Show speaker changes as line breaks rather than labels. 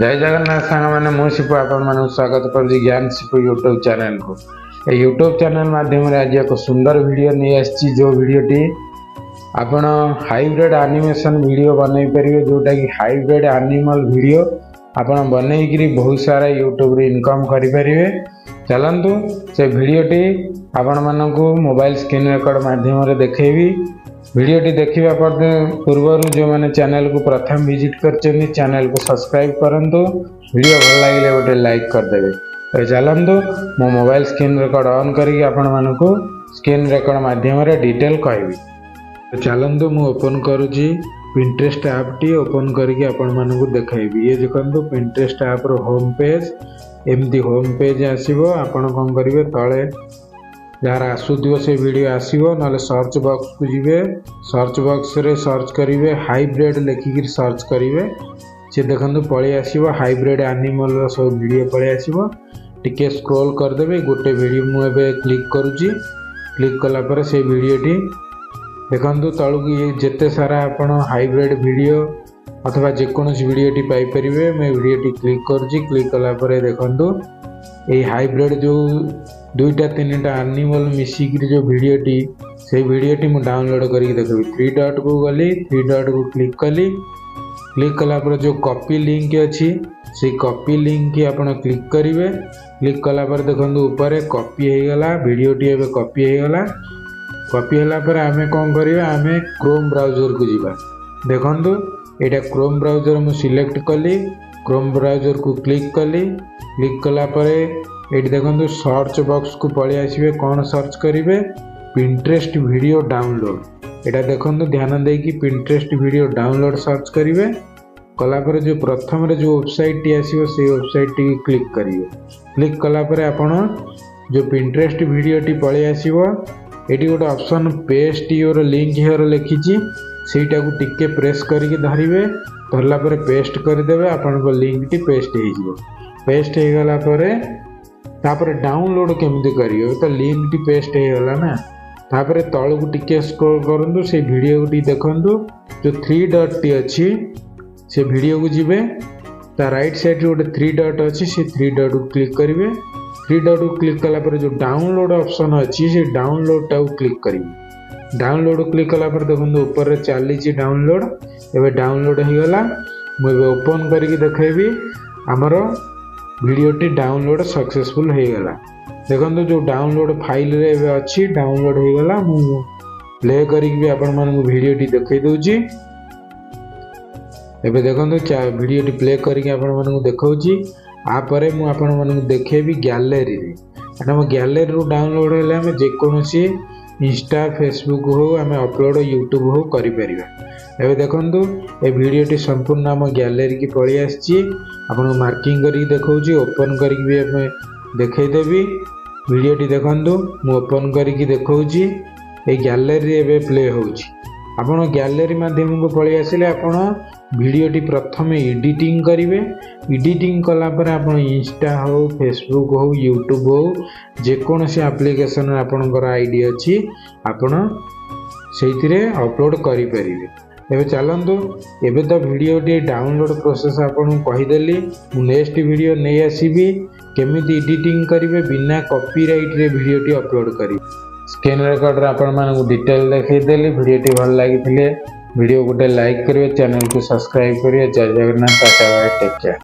जय जगन्नाथ सांग मैंने मु शिपू आपण मानक स्वागत करुँच ज्ञान शिपू यूट्यूब चैनल को। यूट्यूब चैनल माध्यम आज एक सुंदर वीडियो नहीं आसी जो वीडियोटी आपण हाइब्रिड एनिमेशन वीडियो बनई पारे जोटा कि हाइब्रिड एनिमल वीडियो आपण बनईकरी बहुत सारा यूट्यूब रे इनकम करें। चलतु से वीडियोटी आपण मानक मोबाइल स्क्रीन रेकॉर्ड माध्यम देखेबी। वीडियोटी देखा पूर्व जो मैंने चैनल को प्रथम विजिट कर चैनल को सब्सक्राइब करंतु। वीडियो भल लगे गोटे लाइक करदे। तो चलतु मो मोबाइल स्क्रीन रेकॉर्ड ऑन करके आपण मानक स्क्रीन रेकॉर्ड माध्यम डिटेल कहबी। तो चलतु मु ओपन करुँची पिंटरेस्ट ऐप टी ओपन करके आपण मानक देखाइबी। ये देखो पिंटरेस्ट ऐप रो होम पेज एमती होम पेज आसीबो। आपण कौन करेंगे तले जार आसुथिबो से वीडियो आसीबो ना सर्च बॉक्स को जीवे। सर्च बॉक्स रे सर्च करेंगे हाइब्रिड लिखिक सर्च करेंगे से देखो पलि आसीबो हाइब्रिड एनिमल रो सब वीडियो पलि आसीबो। टिके स्क्रॉल करदेबे गोटे वीडियो मुझे क्लिक करुँची। क्लिक कला पर से वीडियोटी देखो तलू ये जिते सारा आपण हाइब्रिड वीडियो अथवा जेकोसी वीडियोटी पाइपर। मैं वीडियोटी क्लिक करुँची। क्लिक कला पर देखो ये हाइब्रिड जो दुईटा तीन टा एनिमल मिसिक जो वीडियोटी से वीडियोटी मु डाउनलोड करके देखबी। 3 डॉट को गली 3 डॉट को क्लिक कली। क्लिक कला पर जो कॉपी लिंक अच्छी से कॉपी लिंक की आपण क्लिक करेंगे। क्लिक कला पर देखो ऊपर कॉपी हो गला वीडियोटी एवं कॉपी हो गला। कॉपी होला पर आमे कौन करिया आमे क्रोम ब्राउजर को जीवा। देखो यहाँ क्रोम ब्राउजर मु सिलेक्ट कली। क्रोम ब्राउजर को क्लिक कली। क्लिक कला पर ये देखो सर्च बॉक्स को पलि आसबे। कौन सर्च करेंगे पिंटरेस्ट वीडियो डाउनलोड। यहाँ देखो ध्यान देकी पिंटरेस्ट वीडियो डाउनलोड सर्च करेंगे। कलापर जो प्रथम रे जो वेबसाइट टी आसीबो से वेबसाइट टी क्लिक करेंगे। क्लिक कला पर आपण जो पिंटरेस्ट वीडियो टी पलि आसीबो। एटी गोटे option paste your link here लिखी सेटा को टिके प्रेस करके धरिवे। धरला पर पेस्ट करदेवे आपण को लिंक टी पेस्ट हो। पेस्ट हो गला पर तापर डाउनलोड केमती करियो तो लिंक टी पेस्ट हो गला ना। तापर तल को टिके स्क्रॉल करंतु से वीडियो को देखंतु जो 3 डॉट टी अच्छी से वीडियो को जीवे। ता राइट साइड गोटे 3 डॉट अच्छी से 3 डॉट को क्लिक करेंगे। 3 डॉट को क्लिक कला पर जो डाउनलोड ऑप्शन अच्छी से डाउनलोड टा क्लिक करेंगे। डाउनलोड क्लिक कला पर देखो ऊपर चली डाउनलोड एवं डाउनलोड हो गला। मुझे ओपन करके देखेबी आमर वीडियोटी डाउनलोड सक्सेसफुल हो गला। देखो जो डाउनलोड फाइल रे अच्छी डाउनलोड हो गला। मु प्ले करके भी आपण मानक वीडियोटी देखै दउची। एबे देखो वीडियोटी प्ले करके आपण मानक देखौची। आपरे मु आपण मानक देखेबी गैलरी रे। हम गैलरी रू डाउनलोड हेले हम जेकोसी इंस्टा फेसबुक हो आम अपलोड यूट्यूब हो करि परिबा। एबे देखंतु ए वीडियोटी संपूर्ण आम गैलरी की पलि आछि। आपन मार्किंग करके देखौची। ओपन करके भी हम देखै देबी। वीडियोटी देखंतु मु ओपन करके देखौची। ए गैलरी एबे प्ले होउची। आपण गैलरी माध्यम को पलि आसिले आपण वीडियोटी प्रथम एडिटिंग करेंगे। एडिटिंग कला पर आपण इंस्टा हो फेसबुक हो यूट्यूब हो जेकोसी एप्लिकेशन आपणकर आईडी अच्छी आपण से अपलोड करें। एबे चलतु एबे तो वीडियोटी डाउनलोड प्रोसेस आपन कहीदेली। नेक्स्ट वीडियो नहीं आसबि केमिति एडिटिंग करेंगे बिना कॉपीराइट रे वीडियोटी अपलोड करी। स्क्रीन रेकॉर्ड आपण मानक डिटेल देखदेली। वीडियोटी भल लगी वीडियो गोटे लाइक करेंगे। चैनल को सब्सक्राइब करेंगे। जय Jagannath. Tata bye take care.